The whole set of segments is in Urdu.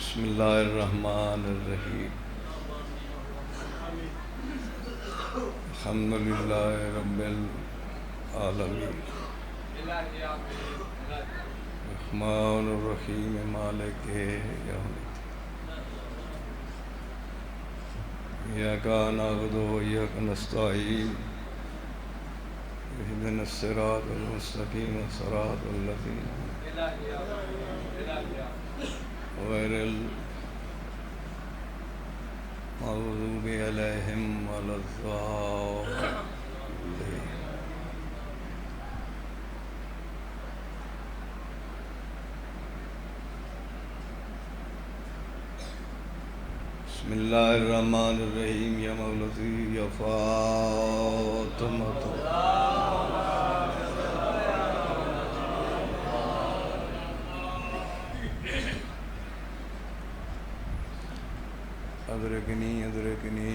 بسم اللہ الرحمن الرحیم الحمدللہ رب العالمین الرحمن الرحیم مالک یوم الدین ایاک نعبد و ایاک نستعین اہدنا الصراط المستقیم صراط الذین غیر المغضوب علیہم ولا الضالین۔ بسم اللہ الرحمن الرحیم یا مولتی یا فاطمہ ادرکنی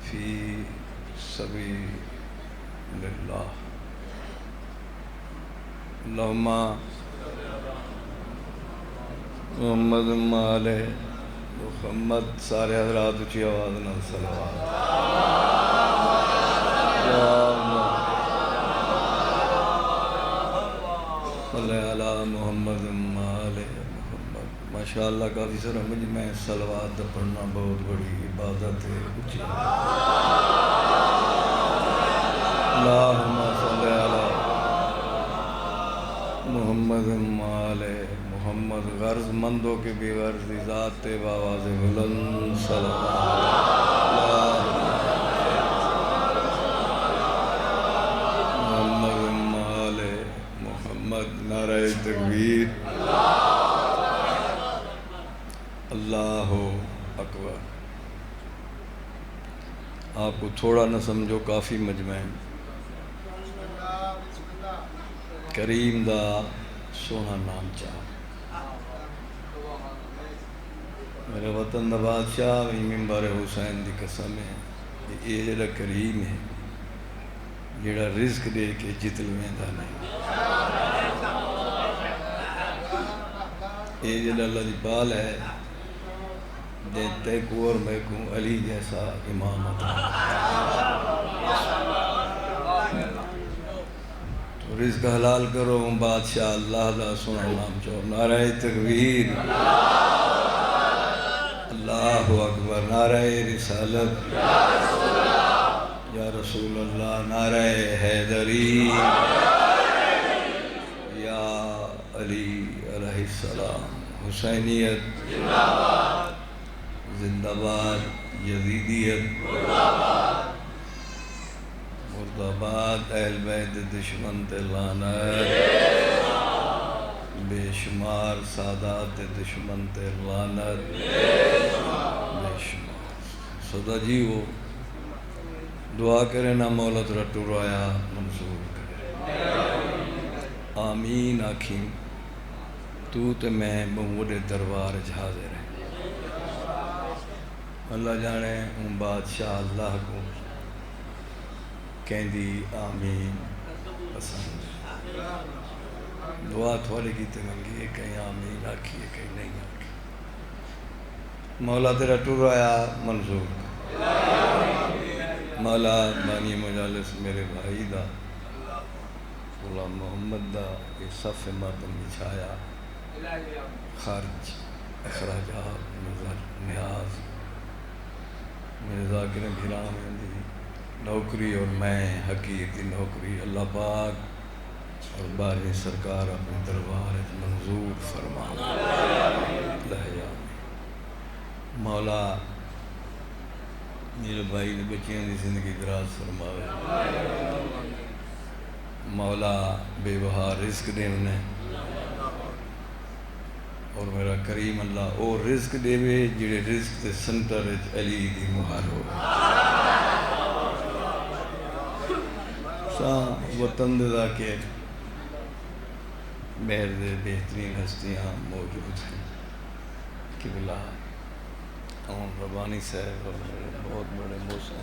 فی سبیل اللہ۔ اللہم محمد آل محمد۔ سارے حضرات اچھی آواز نال صلوات۔ یا صلی علی محمد آل محمد۔ ماشاءاللہ کافی سارا مجمع صلوات دا پڑھنا بہت بڑی عبادت ہے۔ اچھی اللہم صلی علی محمد آل محمد۔ غرض مندوں کے بھی غرض ذات تے بآواز بلند صلوات۔ محمد آل محمد۔ نعرہ تکبیر، اللہ اکبر۔ آپ کو تھوڑا نہ سمجھو، کافی مجمع ہے۔ کریم دا سونا نام چاہ، میرے وطن دا بادشاہ بھی منبر حسین دی قسم ہے۔ یہ جڑا کریم ہے، جڑا رزق دے کے جتلویں دا نہیں۔ یہ جڑا اللہ دی بال ہے، دیتے کو اور میں کو علی جیسا امام عطا۔ تو رزق حلال کرو، بادشاہ اللہ دا سونا نام چاہو۔ نعرہ تکبیر، اللہ اکبر۔ نعرہ رسالت، یا رسول اللہ۔ نعرہ حیدری، یا علی علیہ السلام۔ حسینیت زندہ باد، یزیدیت مرد آباد، اہل بیت دشمن تے لعنت، بے شمار سادات دشمن تے لعنت، بے شمار۔ صدا جی وہ دعا کرے نا مولا ترا ٹرایا منظور کرے۔ آمین آکھیں تو تے میں بہوڑے دربار حاضر ہیں۔ اللہ جانے ہوں بادشاہ اللہ کو کہندی آمین پسند۔ دعا تھوڑی کی تے منگی ہے، کہیں آمین آکھی ہے، کہیں نہیں آکھی۔ مولا تیرا ٹور آیا منظور۔ مولا بانی مجالس میرے بھائی دا، غلام محمد دا، یہ صف ماتم بچھایا، خرچ اخراجات نظر نیاز میرے ذاکر گرام دی نوکری اور میں حقیق دی نوکری اللہ پاک اور بارہویں سرکار اپنے دربار منظور فرما لہیا۔ مولا میرے بھائی نے بچیاں دی زندگی دراز فرماوے۔ مولا بے بہا رزق دے انہیں، اور میرا کریم اللہ او رزق دے وے جڑے رزق دے سنٹر علی دی مہر ہو۔ وطن دا کے مہر دے بہترین ہستیاں موجود ہیں۔ قبلہ امام ربانی صاحب اور میرے بہت بڑے موسم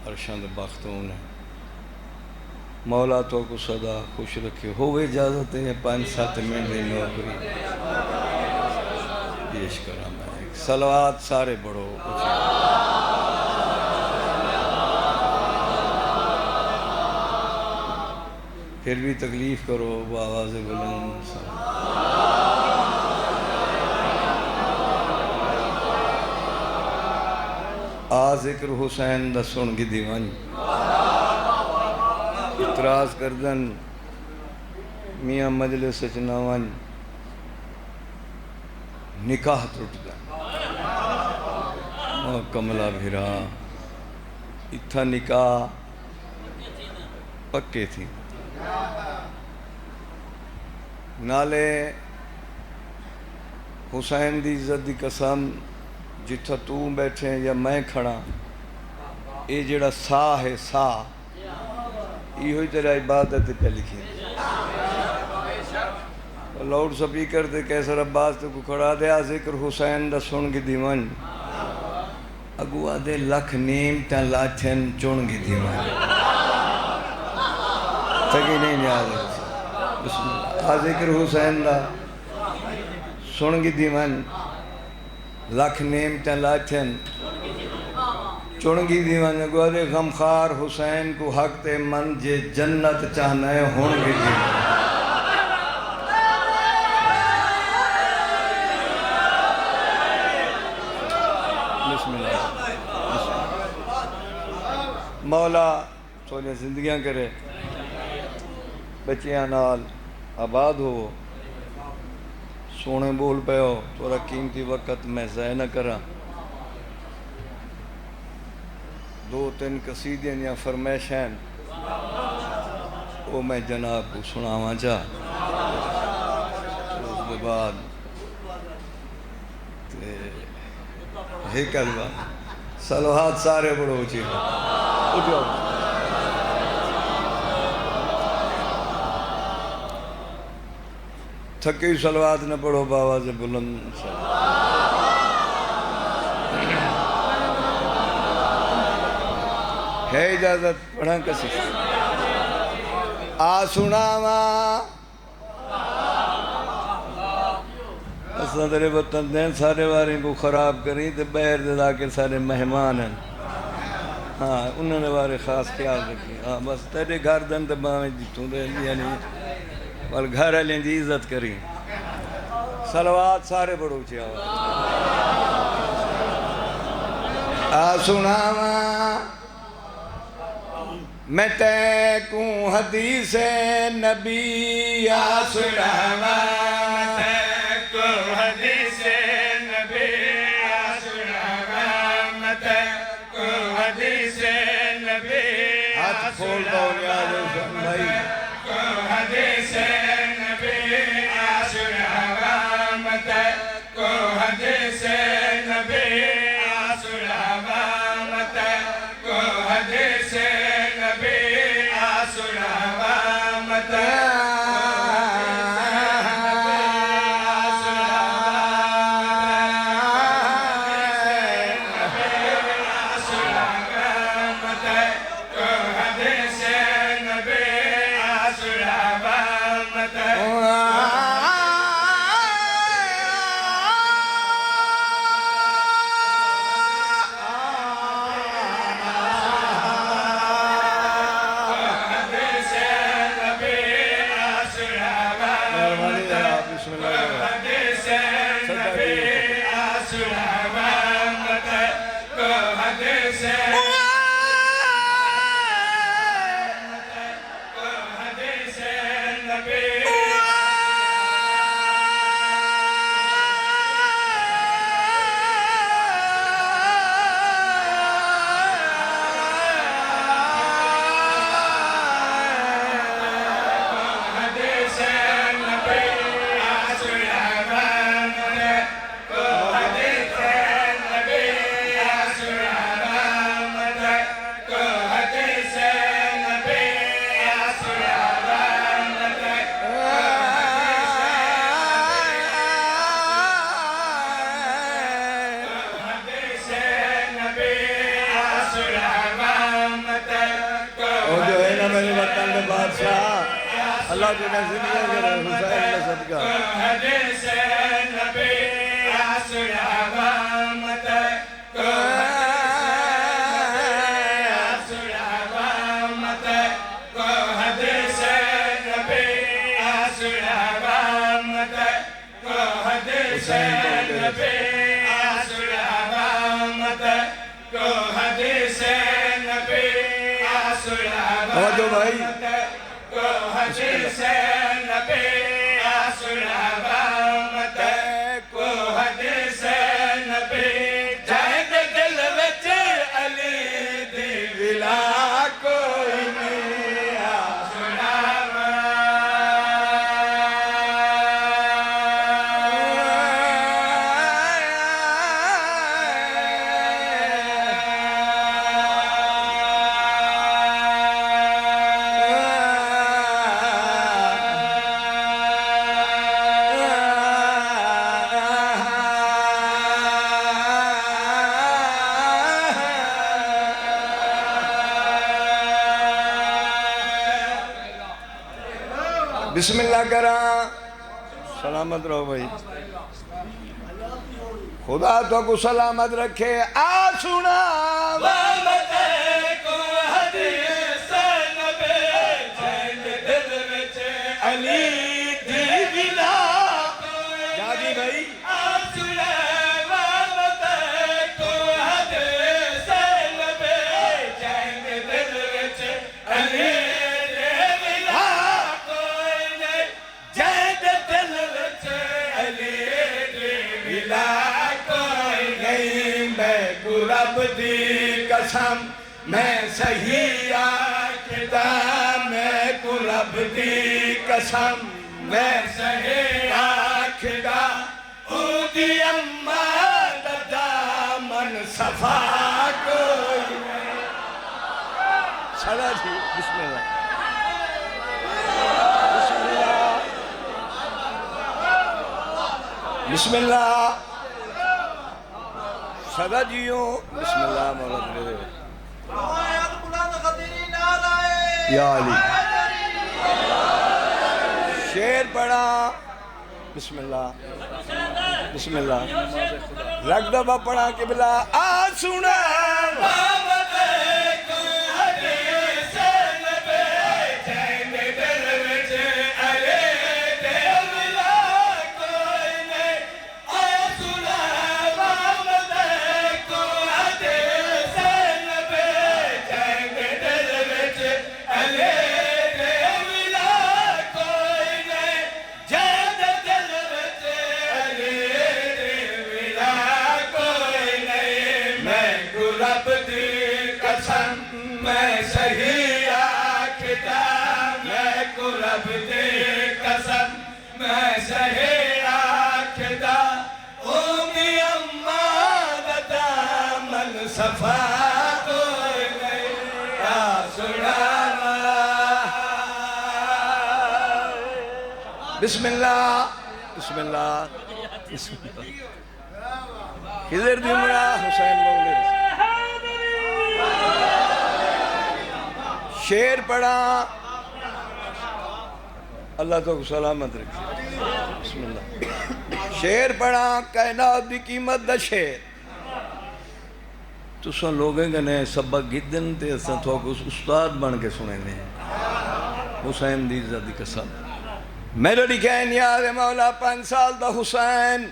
عرشان دے بختوں نے مولا تو کو صدا خوش رکھے ہوئے اجازت ہے 5-7 منٹ دی نوکری پیش کرا میں ایک صلوات سارے بڑھو پھر بھی تکلیف کرو وہ آواز بلند آ ذکر حسین دا سن گی دیوان اعتراض کردن میاں مجلس چناوان نکاح ٹوٹ گیا کملہ بھیرا اتھا نکاح پکے تھی نالے حسین دی عزت دی قسم جتھا تو بیٹھے یا میں کھڑا اے جڑا سا ہے سا یہ ہوئی تیرا عبادت پہ لکھی لاؤڈ سپیکر دے کیسر عباس تے کو کھڑا دے ذکر حسین دا سن گی دیوان اگوا دے لکھ نیم تا لاچھن چون گی دیوان تکی نہیں یاد ہے بسم اللہ ذکر حسین دا سن گی دیوان لکھ نیم تا لاچھن چونگی دیوان اگوا دے غمخار حسین کو حق تے من جے جنت چاہنا ہے ہونگی دیوان مولا سونے زندگیاں کرے بچیاں نال آباد ہو سونے بول پہ ہو تھوڑا قیمتی وقت میں ضائع نہ کرا 2-3 قصیدیں یا فرمائشیں وہ میں جناب کو سناواں چاہ اس کے بعد ایک الوا صلوات سارے بڑھو چیز اٹھو تھکی صلوات نہ پڑھو باواز بلند ہے اجازت پڑھاں کسی آ سناواں اسنا تیرے وطن دین سارے واریں کو خراب کریں تے بہر دے دا کے سارے مہمان ہیں ہاں انہوں نے بارے خاص خیال رکھی ہاں بس تیرے گھر دن تے باہیں جتوں دے یعنی وال گھر علیہ دی عزت کریں صلوات سارے بڑھو چاہو آ سناواں میں تے کوں حدیث نبی آ سناواں میں تے کوں حدیث نبی آ سناواں میں تے کوں حدیث نبی ہاتھ کھول دو نیاز حسین بھائی کوں حدیث نبی آ سناواں میں تے کوں حدیث نبی آ سناواں میں تے کوں حدیث میرے وطن دے بادشاہ اللہ تو نے زندگی کرے حسین نے صدقہ حدیث نبی آسڑا غامت توجہ بھائی بسم اللہ کرا سلامت رہو بھائی خدا تو کو سلامت رکھے آسونا علی دیوینا جاگی بھائی رب دی قسم میں صحیح آکھدا میں کو رب دی قسم میں صحیح آکھدا او دی اماں دا دامن صفا کوئی صدا جی بسم اللہ بسم اللہ صدا جیوں بسم اللہ مولا دلے یا علی شیر پڑھا بسم اللہ بسم اللہ رکھ دبا پڑھا قبلہ آ سنا بسم اللہ بسم اللہ بسم اللہ خضر دیمرا حسین مولد شیر پڑھا اللہ تو سلامت رکھے بسم اللہ شیر پڑھا کائنات دی قیمت دا شیر تو سن لوگیں گنے سبق گدن تے اساں تو استاد بن کے سنے نے حسین دی عزت دی قسم میلوڈی کہن یاد مولا 5 سال دا حسین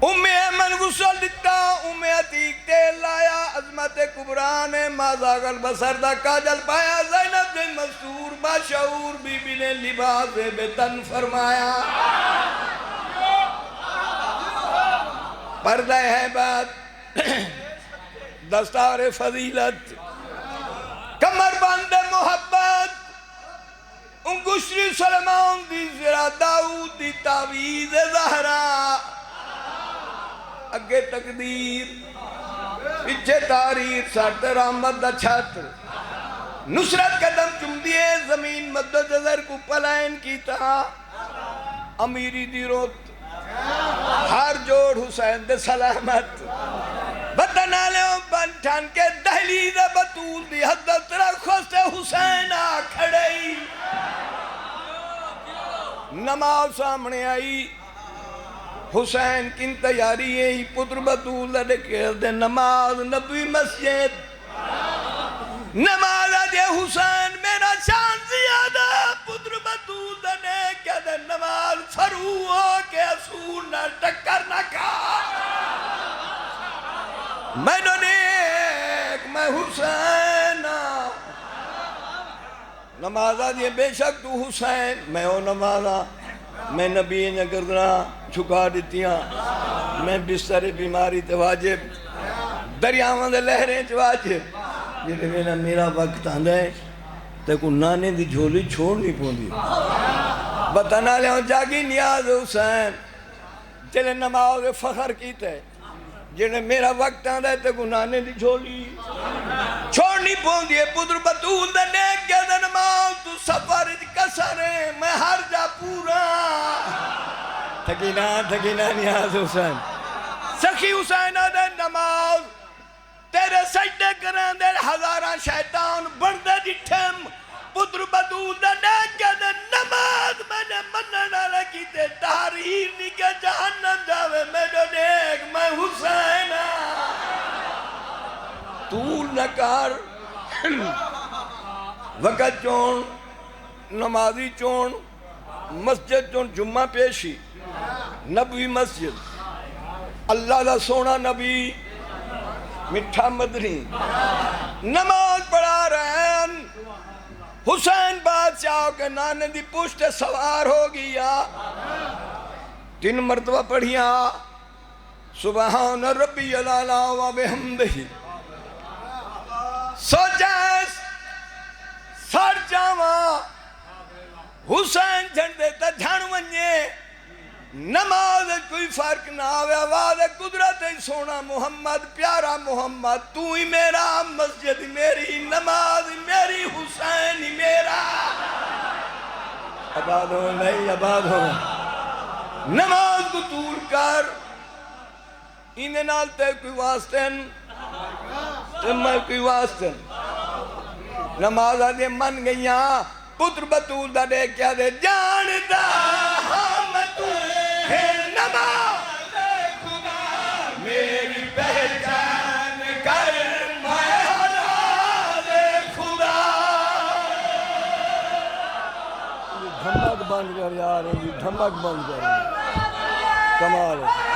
ایمن غسل دیتا عتیق تیل لایا عظمت کبران مازاغ البصر دا کاجل پایا زینب بن مستور باشعور بی بی نے لباس بے تن فرمایا پردہ حیبت دستار فضیلت کمر بند محبت انگشری سلمان دی زرا داؤد دی تعویذ زہرا اگے تقدیر پیچھے تاریخ ساتھ رحمت دا چھت نصرت قدم چم دیے زمین مدد جزر کو پلائن کی تھا امیری دی روت ہر جوڑ حسین دے سلامت بدن آلے بن ڈٹھن کے دہلیز بطول دی حضرت رخص حسین آ کھڑئی نماز سامنے آئی حسین کن تیاری ہے پتر بطول لڑکے دے نماز نبی مسجد نماز دے حسین میرا شان زیادہ پتر بطول لڑکے دے نماز فرو ہو کے اصول نہ ٹکر نہ کھا میں نیک میں حسین نمازہ دیے بے شک تو حسین میں ہو نمازہ میں نبی نے گردنا چھکا دیتیاں میں بستر بیماری تے واجب دریاواں دے لہریں تے واجب جنہیں میرا وقت آندھا ہے تے کو نانے دی جھولی چھوڑ نہیں پوندی بتانا لے ہوں جاگی نیاز حسین جنہیں نماز فخر کیتے جنہیں میرا وقت آندھا ہے تے کو نانے دی جھولی چھوڑ نہیں پوندی ہے پتر بطول دے نیک کے دے نماز تو سفر کسرے میں ہر جا پورا تھکینا نیاز حسین سخی حسین دے نماز تیرے سجدے کریں دے ہزاراں شیطان بندے ڈٹھم پتر بطول دے نیک کے دے نماز میں نے مننا لگی تے تحریر نہیں کہ جہنم جاوے میں نے نیک میں حسین طول نہ کر وقت چون نمازی چون مسجد چون جمعہ پیشی نبوی مسجد اللہ دا سونا نبی مٹھا مدنی نماز پڑھا رہے ہیں حسین بادشاہ کے نانے دی پشت سوار ہو گیا 3 مرتبہ پڑھیا سبحان ربی العلا و بحمدہ سوچیس سر جاواں حسین جھنڈے تا جھن ونجے نماز کوئی فرق نہ آوے آواز قدرت سونا محمد پیارا محمد تو ہی میرا مسجد میری نماز میری حسین ہی میرا آباد ہو نہیں آباد ہو نماز کو طول کر انہیں نال تے کوئی واسطن تے میں کوئی واسطن نماز آدھے من گئیاں پتر بطول دا دے کیا دے جانتا ہم تو ہے نماز خدا میری پہچان کر میں حلال خدا دھمک بند کر یار دھمک بند کر کمال ہے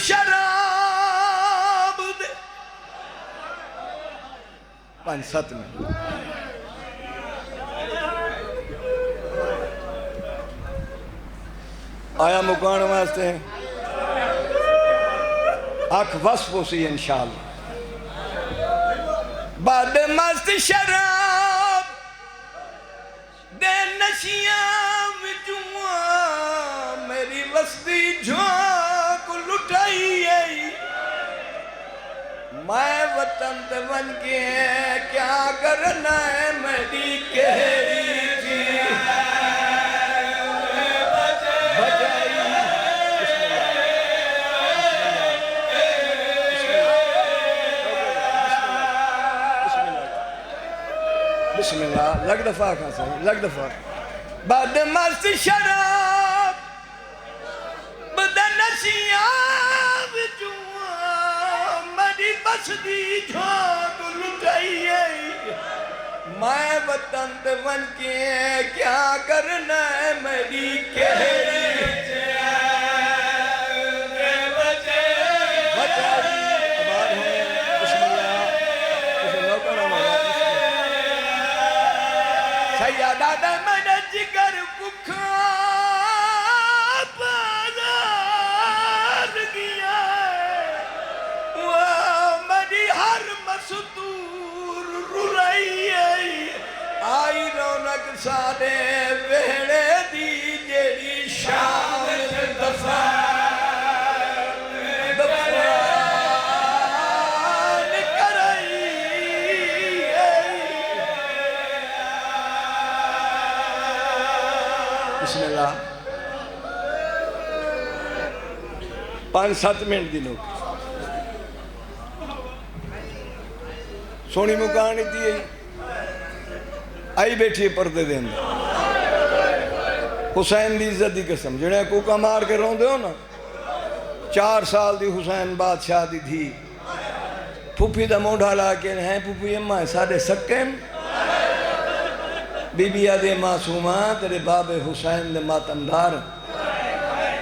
شراب دے 5-7 میں آیا مکان واسطے آنکھ وصف ہو سی انشاءاللہ بعد مست شراب دے نشیاں وچوں میری وسطی جھواں کو لٹائی ہے میں وطن تے ون کے کیا کرنا ہے میری کہری جی بسم اللہ لگ دفعہ کھا صحیح لگ دفعہ بعد مست شراب بدن نسیاب جوان مری بس دی جھوٹ لٹائیے میں وطن دے ون کے کیا کرنا ہے میری کہری سیادہ دا من جگر بکھا بازار گیا وہ میری ہر مستور رلائی آئی رونق سارے ویڑے دی جیڑی شام دفعہ بسم اللہ 5-7 منٹ دی لوگ سونی مکانی تھی آئی بیٹھی پردے دے اندر حسین دی عزت دی قسم جنہیں کوکا مار کے رون دے ہو نا 4 سال دی حسین بادشاہ دی تھی پھوپی دا مونڈھا لا کے ہیں پھوپی اممہ سارے سکیں بی بی آدھے معصومہ تیرے باب حسین دے ماتمدار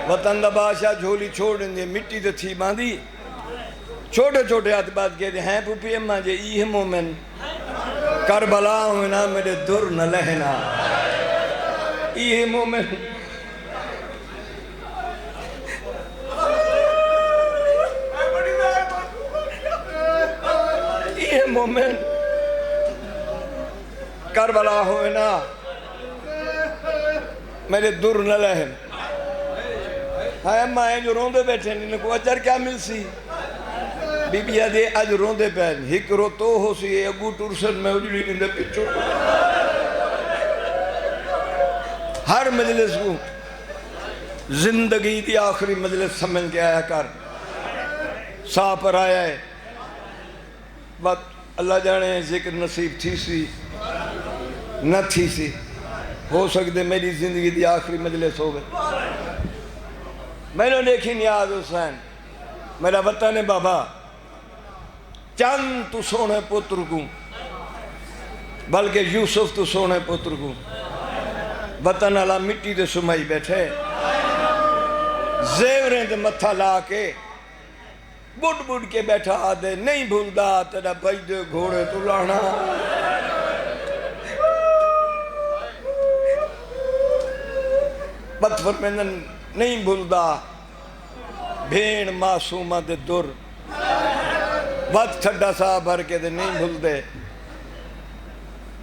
وطن دا بادشاہ جھولی چھوڑ دے مٹی دے تھی باندھی چھوٹے چھوٹے ہاتھ بات کہتے ہیں پھوپی اممہ جے ایہ مومن کربلا ہونا میرے در نہ لہنا ایہ مومن ایہ مومن کربلا ہوئے نا میرے در نہ لہن ہاں اممہ ہیں جو روندے بیٹھے انہیں کو اچھر کیا مل سی بی بی آدھے آج روندے پہن ہک رو تو ہو سی اگو ٹورسن میں اجلی اندے پچھو ہر مجلس کو زندگی دی آخری مجلس سمجھ کے آیا کر سا پر آیا ہے بات اللہ جانے ذکر نصیب تھی سی نہ تھی سی ہو سکتے میری زندگی دی آخری مجلس ہو گئے میں نے دیکھی نیاز حسین میرا وطن ہے بابا چند تو سونے پتر کو بلکہ یوسف تو سونے پتر کو وطن اللہ مٹی دے سمائی بیٹھے زیوریں دے متھا لا کے بڑھ بڑھ کے بیٹھا آدھے نہیں بھولدا تیرا بھائی دے گھوڑے تو لانا بطفر میں نہیں بھولدا بھین معصومہ دے در وقت ٹھڈا سا بھر کے دے نہیں بھول دے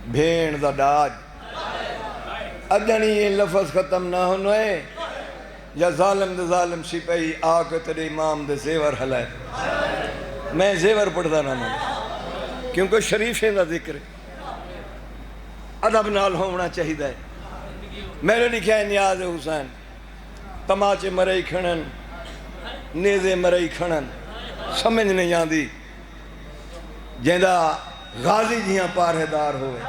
بھین دا ڈاج اجنی یہ لفظ ختم نہ ہونے یا ظالم دے ظالم سپاہی آکے تیرے امام دے زیور حلائے میں زیور پڑھتا رہا ہوں کیونکہ شریفیں دا ذکر ہے ادب نال ہونا چاہیے ہے میرے لکھا ہے نیاز حسین تماچے مرئی کھڑن نیزے مرئی کھڑن سمجھ نہیں آندی جیندہ غازی جیاں پارہدار ہوئے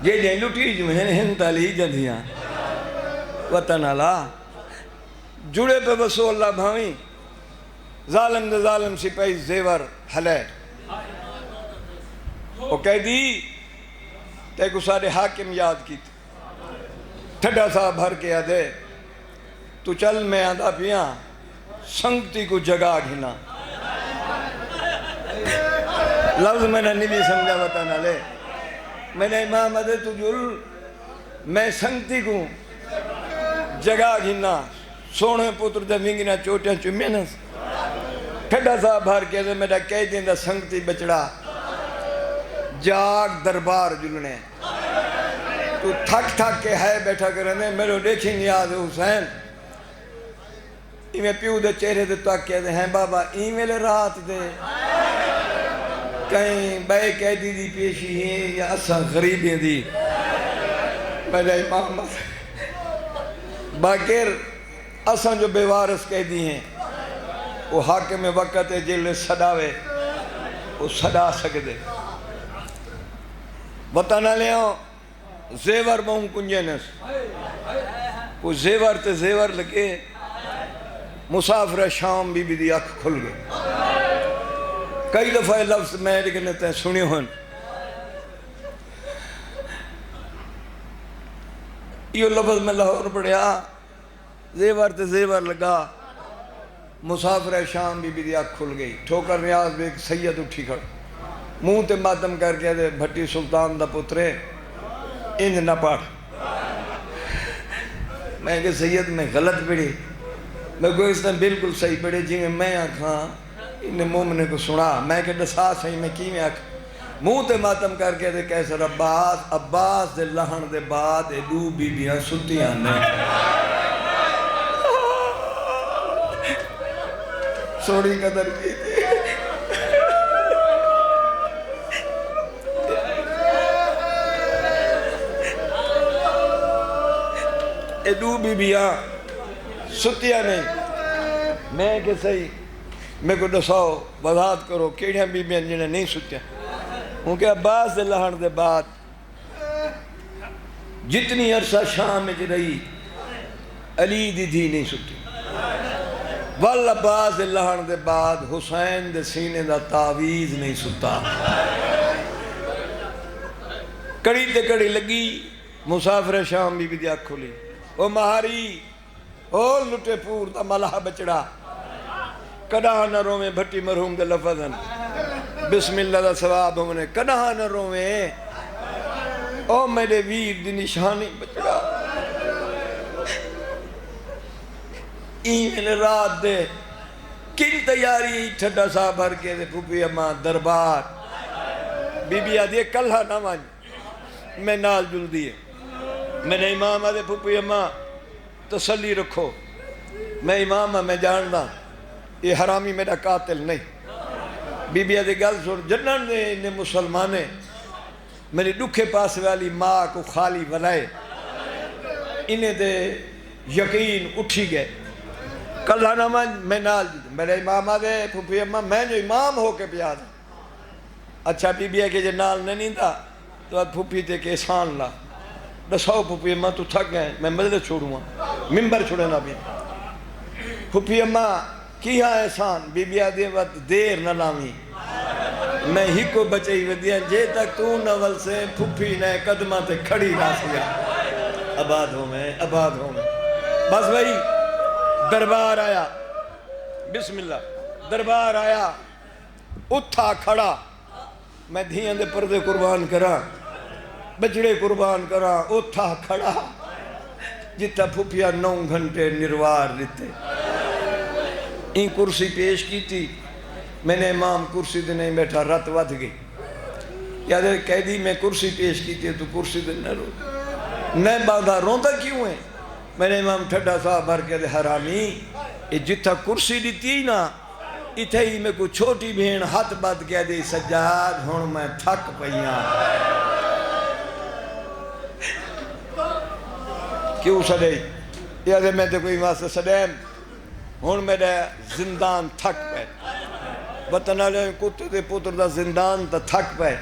یہ جائیں لٹی جو ہیں ہنتالی جدیاں وطن اللہ جڑے پہ بسو اللہ بھاویں ظالم دے ظالم سپاہی زیور حلے وہ کہہ دی تے کو سارے حاکم یاد کی تھی ٹھڈا سا بھر کے آدھے تو چل میں آدھا پیاں سنگتی کو جگہ گھنا لفظ میں نے نہیں سمجھا وطن علیہ میں نے امام آدھے تو جل میں سنگتی کو جگہ گھنا سونے پتر دے ونگنا چوٹیاں چمینا ٹھڈا سا بھر کے آدھے میرا کہہ دیں دا سنگتی بچڑا جاگ دربار جلنے تو تھک تھک کے ہے بیٹھا کرنے میرے دیکھی نیاز حسین ایمیں پیو دے چہرے دے تک کہتے ہیں بابا ایمیں لے رات دے کہیں بے قیدی دی پیشی ہیں یا اساں غریبیں دی میرے امام باقر اساں جو بے وارث قیدی ہیں وہ حاکم وقت جلے صداوے وہ صدا سکدے وطن لیاں زیور بہوں کنجے نس کوئی زیور تے زیور لگے مسافر شام بی بی دی اکھ کھل گئے کئی دفعہ لفظ میں لیکن تے سنی ہون یہ لفظ میں لاہور پڑھیا زیور تے زیور لگا مسافر شام بی بی دی اکھ کھل گئی ٹھوکر نیاز بھی ایک سید اٹھی کھڑ منہ تے ماتم کر کے دے بھٹی سلطان دا پترے انج نہ پڑھ میں کہ سید میں غلط پڑھی میں کوئی اس نے بالکل صحیح پڑھے جی میں آکھاں انہیں مومنے کو سنا میں کہ دسا صحیح میں کی میں آکھاں منہ تے ماتم کر کے دے کیسر عباس دے لہن دے بعد دو بی بیاں ستیاں نے سوڑی قدر کی تھی دو بی بیاں ستیاں نہیں میں کہ صحیح میں کو دساؤ وضاحت کرو کیڑیاں بی بیاں جنہیں نہیں ستیاں کیونکہ عباس دے لہن دے بعد جتنی عرصہ شام میں رہی علی دی دھی نہیں ستی والعباس دے لہن دے بعد حسین دے سینے دا تعویز نہیں ستا کڑی تے کڑی لگی مسافر شام بی بی دی آنکھ کھلی او مہاری او لٹے پور دا ملہ بچڑا کداں نہ رویں بھٹی مرحوم دے لفظن بسم اللہ دا ثواب ہمیں کداں نہ رویں او میرے ویر دی نشانی بچڑا این رات دے کن تیاری ٹھڈا سا بھر کے دے پھوپی اماں دربار بی بی آدھے کلہ نہ مانج میں نال جل دیئے میرے امام آدھے پھوپی اماں تسلی رکھو میں امام میں جاندہ یہ حرامی میرا قاتل نہیں بی بی آدھے گل سن جنہاں نے انہیں مسلمانے میری دکھے پاس والی ماں کو خالی ولائے انہیں دے یقین اٹھی گئے کلہ نہ مانج میں نال جل میرے امام آدھے پھوپی اماں میں جو امام ہو کے پیا دا اچھا بی بی آدھے نال نہیں تھا تو آدھ پھوپی تے کہ احسان لا دساؤ پھوپی اماں تو تھک گئے میں مدد چھوڑوں گا ممبر چھوڑے نہ بھی پھوپی اماں کی ہاں احسان بی بی آدھے وقت دیر نہ لامی میں ہی کو بچائی ودیا جے تک تو نول سے پھوپی نے قدمہ تے کھڑی نہ سیا آباد ہوں میں بس بھائی دربار آیا بسم اللہ دربار آیا اتھا کھڑا میں دھیاں دے پردے قربان کرا بچڑے قربان کرا اتھا کھڑا جتا پھوپیا 9 گھنٹے نروار دیتے این کرسی پیش کی تھی میں نے امام کرسی دے نہیں بیٹھا رت ود گئی یاد ہے قیدی میں کرسی پیش کی تھی تو کرسی دے نہ رو نہیں باندھا رونتا کیوں ہے میں نے امام ٹھڈا صاحب بھر کے دے حرامی یہ جتا کرسی دیتی نا اتھے ہی میں کوئی چھوٹی بھین ہاتھ بات کہہ دے سجاد ہون میں تھک پئیاں کیوں سڑے یاد ہے میں تے کوئی واسطہ سڑیم ہون میرے زندان تھک پہ وطن علیہ کتے دے پتر دا زندان تا تھک پہ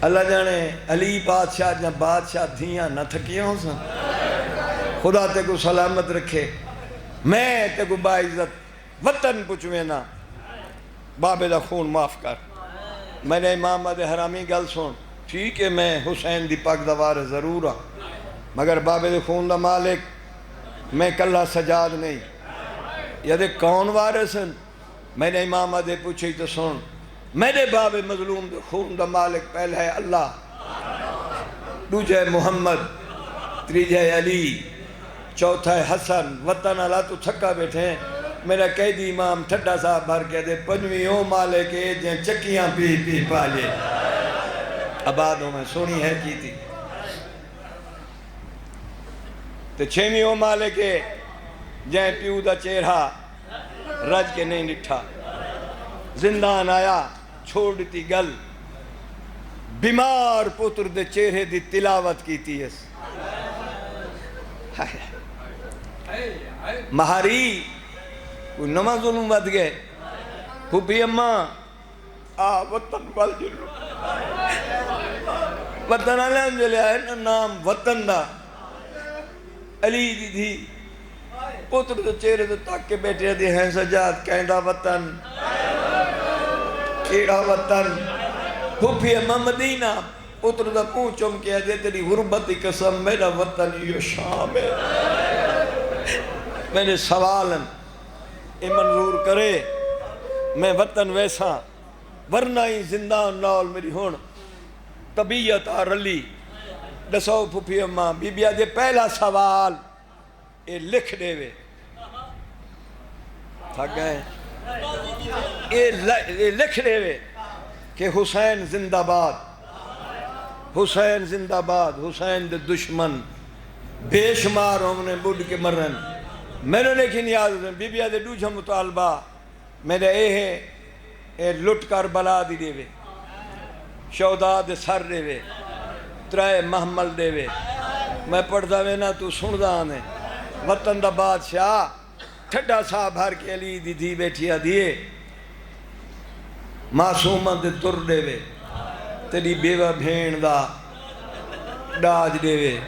اللہ جانے علی بادشاہ جہاں بادشاہ دھیاں نہ تھکیاں ہوں سن خدا تے کو سلامت رکھے میں تے کو باعزت وطن پچھویں نا بابے دا خون معاف کر میں نے امام آدھے حرامی گل سن ٹھیک ہے میں حسین دی پاک دوار ضرور ہاں مگر بابے دے خون دا مالک میں کلہ سجاد نہیں یادے کون وارثن میں نے امام آدھے پوچھی تو سن میرے بابے مظلوم دے خون دا مالک پہلے ہے اللہ دوجہ محمد تریجہ علی چوتھا ہے حسن وطن اللہ تو تھکا بیٹھے میرا قیدی امام ٹھڈا صاحب بھر کے دے پنجویں مالک جن چکیاں پی پی پالے آبادوں میں سونی ہے کی تھی تو 6ویں مالک جن پیو دا چہرہ رج کے نہیں نٹھا زندان آیا چھوڑ دیتی گل بیمار پتر دے چہرے دی تلاوت کی تھی اس مہاری کوئی نماز ظلم ود گئے پھوپی اماں وطن وال جلو وطن علم جو لیا ہے نا نام وطن دا علی دی تھی پتر تو چہرے تو تک کے بیٹھے دی ہیں سجاد کہندہ وطن کیڑا وطن پھوپھی امام مدینہ پتر دا پونچم کیا دے تیری غربتی قسم میرا وطن یہ شام ہے میرے سوالن اے منظور کرے میں وطن ویسا ورنہ ہی زندہ نال میری ہون طبیعت آ رلی دسو پھوپھی اماں بی بیا دے پہلا سوال اے لکھ دے وے تھک گئے اے لکھ دے وے کہ حسین زندہ باد حسین زندہ باد حسین دے دشمن بے شمار ہم نے بڑھ کے مرن میں نے لیکن یاد ہوتا بی بیا دے دوجہ مطالبہ میرے اے ہے اے لٹ کر بلا دی دے وے شہداء دے سر دے وے ترائے محمل دے وے میں پڑھتا وے نا تو سندہ آنے وطن دا بادشاہ ٹھڈا سا بھر کے علی دی دی بیٹھیا دیئے معصومہ دے تر دے وے تیری بیوہ بھین دا ڈاج دے وے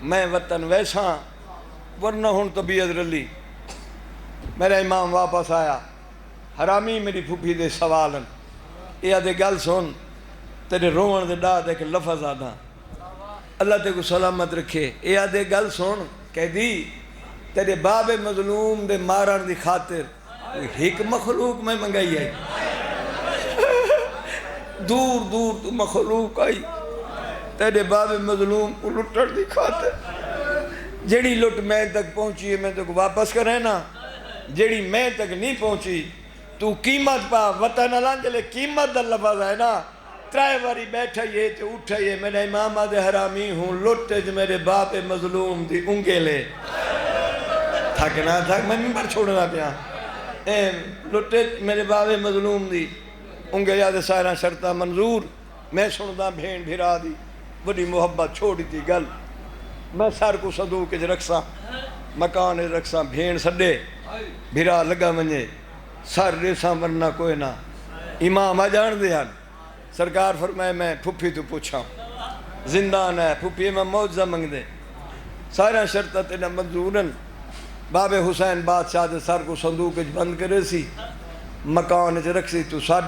میں وطن ویسا ورنہ ہون طبیعت رلی میرا امام واپس آیا حرامی میری پھوپھی دے سوالن یہ آدھے گل سن تیرے روان دے ڈا دے کہ لفظ آدھا اللہ تے کو سلامت رکھے یہ آدھے گل سن کہہ دی تیرے باب مظلوم دے مارن دی خاطر ایک مخلوق میں منگائی ہے دور دور تو مخلوق آئی تیرے باب مظلوم کو لٹڑ دی خاطر جیڑی لٹ میں تک پہنچی ہے میں تک واپس کریں نا جیڑی میں تک نہیں پہنچی تو قیمت پا وطن اللہ جلے قیمت دا لفظ ہے نا ترائے باری بیٹھا یہ تو اٹھا یہ میرے امام آدھے حرامی ہوں لٹے جو میرے باپ مظلوم دی انگے لے تھکنا تھک میں ممبر چھوڑنا پیا لٹے میرے باپ مظلوم دی انگے یاد سائرہ شرطہ منظور میں سندہ بھین بھیرا دی بڑی محبت چھوڑی تھی گل میں سر کو صدوق کے رکھسا مکان رکھسا بھین سڈے بھیرا لگا منجے سر ریسا ورنہ کوئی نہ امام آ جان دے ہن سرکار فرمائے میں پھوپھی تو پوچھا زندان ہے پھوپھی میں موجزہ منگ دے سارا شرطہ تینا منظورن باب حسین بادشاہ دے سر کو صندوق بند کرے سی مکان رکھ سی تو سر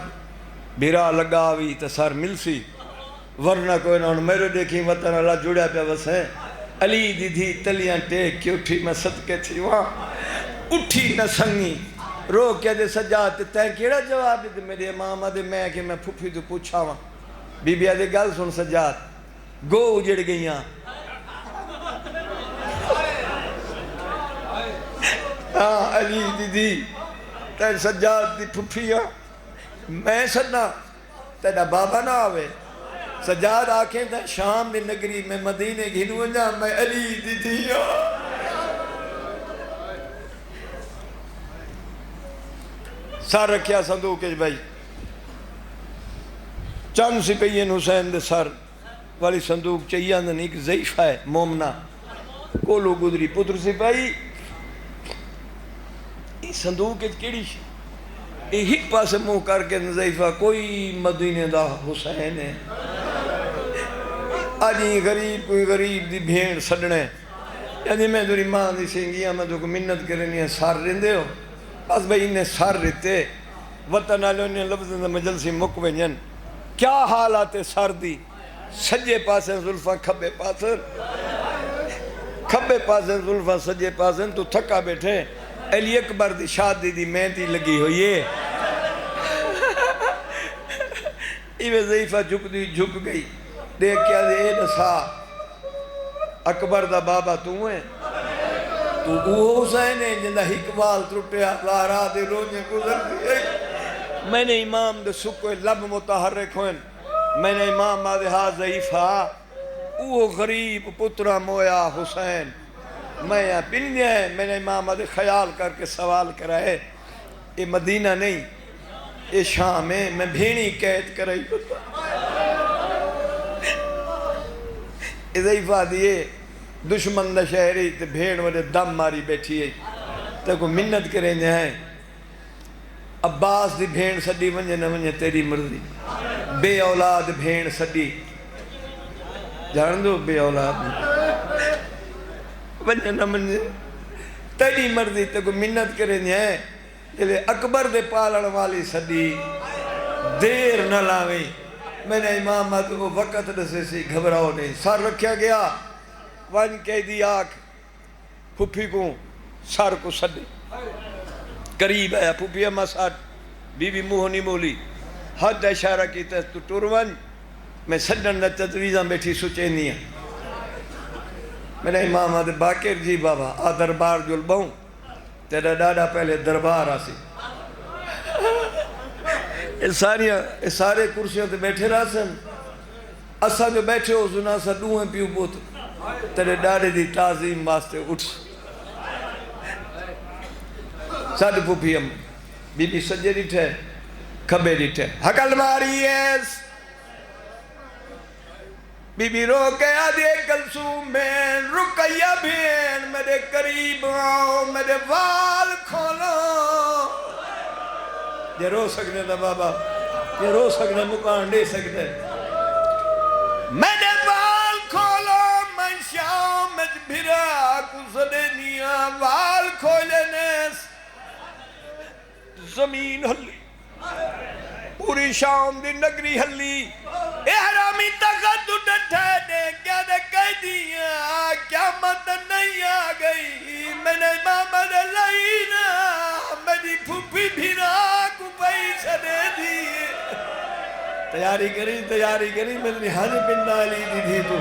بھیرا لگا ہوئی تو سر مل سی ورنہ کوئی نہ میرے دیکھی وطن اللہ جڑیا پہ بس ہے علی دی دھی تلیاں ٹیک کے اٹھی میں صدقے تھی وہاں اٹھی نہ سنگی رو کیا دے سجاد تے کیڑا جواب دے میرے امام دے میں کہ میں پھوپھی تو پوچھا ہوا بی بی آدھے گل سن سجاد گو اجڑ گئیاں ہاں علی دی دی تے سجاد دی پھوپھیاں میں سنا تیرا بابا نہ آوے سجاد آنکھیں تھا شام دی نگری میں مدینے گھنو جا میں علی دی دیا سر رکھیا صندوق کے بھائی چند سپہین حسین دے سر والی صندوق چاہیے اندن ایک ضعیفہ ہے مومنہ کولو گدری پتر سپاہی یہ صندوق کے کیڑی ایک پاسے منہ کر کے ضعیفہ کوئی مدینے دا حسین ہے آجی غریب کوئی غریب دی بھیڑ سڑنے یعنی میں دوری ماں دی سنگیاں میں تو کو منت کرنی ہے سار رندے ہو بس بھئی انہیں سار رہتے وطن آلے انہیں لفظ مجلسی مکوینین کیا حالات سار دی سجے پاسیں ظلفہ کھبے پاسیں کھبے پاسیں ظلفہ سجے پاسیں تو تھکا بیٹھے علی اکبر دی شادی دی مہندی لگی ہوئی ہے ایوے ضعیفہ جھک گئی دیکھ کیا دے اے نسا اکبر دا بابا تو ہیں تو وہ حسین ہے جندہ حکوال ترٹیا لارا دے روجیں گزر دی میں نے امام دے سکوے لب متحرک ہوئن میں نے امام آدھے ہاں ضعیفہ وہ غریب پترہ مویا حسین میں یہاں پنیا ہے میں نے امام آدھے خیال کر کے سوال کرائے یہ مدینہ نہیں یہ شام ہے میں بھینی قید کرائی ضعیفہ دیئے دشمن دا شہری تے بھیڑ والے دم ماری بیٹھی ہے تے کو منت کریں جائیں عباس دی بھیڑ سڈی ونجے نہ ونجے تیری مرضی بے اولاد بھیڑ سڈی جان دو بے اولاد بنجے نہ منجے تیری مرضی تے کو منت کرے نہیں جلے اکبر دے پالن والی صدی دیر نہ لاویں میں نے امام آدھو کو وقت دسے سی گھبراؤ نہیں سار رکھیا گیا وان کہہ دی آکھ پھوپھی کو سار کو صدی قریب ہے پھوپھی اما سار بی بی موہ نہیں مولی حد اشارہ کی تو ٹوروان میں سڈن نہ تجویزاں بیٹھی سوچے نہیں ہے میں نے امام آدھے باقر جی بابا آ دربار جل باؤں تیرا ڈاڈا پہلے دربار آسی سارے کرسیوں تے بیٹھے رہا سن اسا جو بیٹھے ہو سنا سا دوہیں پیو بوت تیرے ڈاڈے دی تعظیم واسطے اٹھ ساڑھ پوپھی ہم بی بی سجے ڈیٹھے کھبے ڈیٹھے حقل ماری ایس بی بی رو کے آدھے کلثوم بین رقیہ بین میرے قریب آؤ میرے وال کھولو یہ رو سکنے تھا بابا یہ رو سکنے مکان دے سکتے میرے وال کھولو من شام مجھ بھرا کسدے نیا وال کھولے نیس زمین ہلی پوری شام دی نگری ہلی احرامی تخت ڈٹھے دے کیا دے کہہ دیا قیامت نہیں آگئی میں نے محمد لینا میری پھوپھی بھیرا کو پیسہ دے دیئے تیاری کری میری حج بن نالی دی تھی تو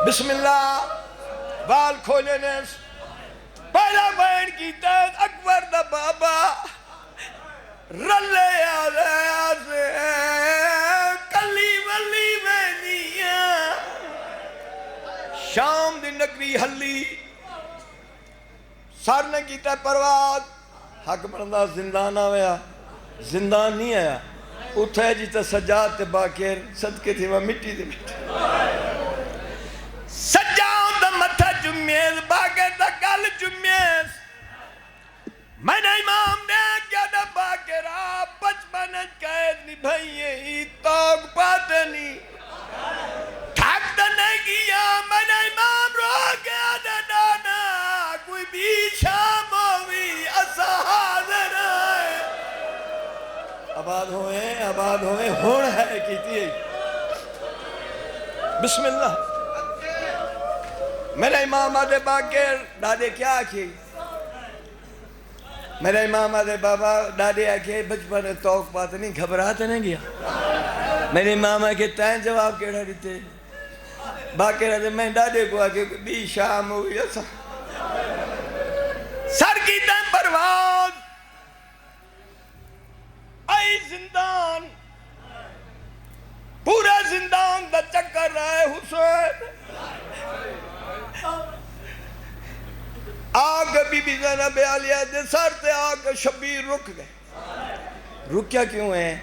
بسم اللہ بال کھولے نیس پہلا بین کی تیز اکبر دا بابا رلے آزے کلی ولی وینیا شام دی نگری ہلی سار نے کیتا پرواز حق بندہ زندان آیا زندان نہیں آیا اٹھے جیتا سجاد تے باقیر صدقے تھی وہ مٹی دے بیٹھے سجاد دا متھا جمیز باقیر دا گل جمیز میں نے امام نے کیا دا باقرہ بچپن قید نبھائیے ہی توق پاتے نہیں تھاکتا نہیں کیا میں نے امام رو گیا دا دانا کوئی بھی شام ہوئی اسا حاضر ہے آباد ہوئے ہون ہے کیتی ہے بسم اللہ میرے امام آدھے باقر دادے کیا کی میرے امام آدھے بابا ڈاڈے آکے بچپن توق پاتے نہیں گھبراتے نہیں گیا میرے امام آکے تین جواب کیڑا دیتے باقی آدھے میں ڈاڈے کو آکے بھی شام ہوئی ایسا سر کی تین پرواز آئی زندان پورا زندان دا چکر رہے حسین آگ بی بی زینب علیہ دے سر تے آگ شبیر رک گئے رکیا کیوں ہیں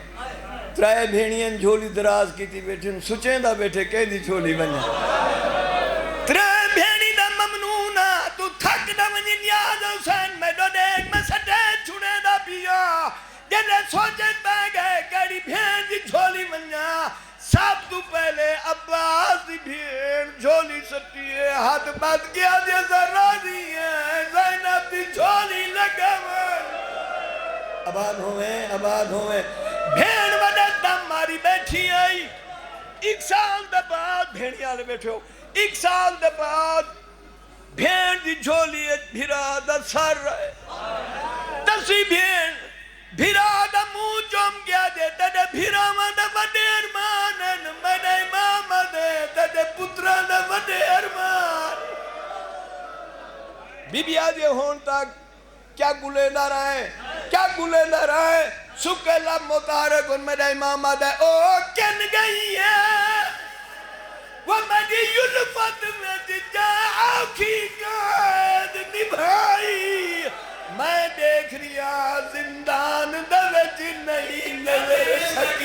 ترائے بھیڑیاں جھولی دراز کی تھی بیٹھے سچیں دا بیٹھے کہہ دی جھولی بنیا ترائے بھیڑی دا ممنونہ تو تھک دا منی نیاز حسین میں دو دیکھ میں سٹے چھوڑے دا پیا جنہیں سوچیں پہ گئے کہڑی بھیڑ دی جھولی بنیا سب تو پہلے عباس دی بھیڑ جھولی سٹی ہے ہاتھ بات کیا جیسا راضی ہے زینب دی جھولی لگا آباد ہوئے بھیڑ مدد دم ماری بیٹھی آئی ایک سال دا بعد بھیڑی آلے بیٹھے ہو ایک سال دا بعد بھیڑ دی جھولی بھیرا دا سر رہے تسی بھیرا دا منہ چوم گیا دے تدے بھیرا مدہ بڑے ارمانن مدہ امام دے تدے پترہ دا بڑے ارمان بی بی آدھے ہون تک کیا گلے نہ رہے سکے لب متارک ان مدہ امام دے او کن گئی ہے وہ مدی یلفت میں جا آنکھی قید نبھائی میں دیکھ رہا زندان دوچ نہیں نظر سکتا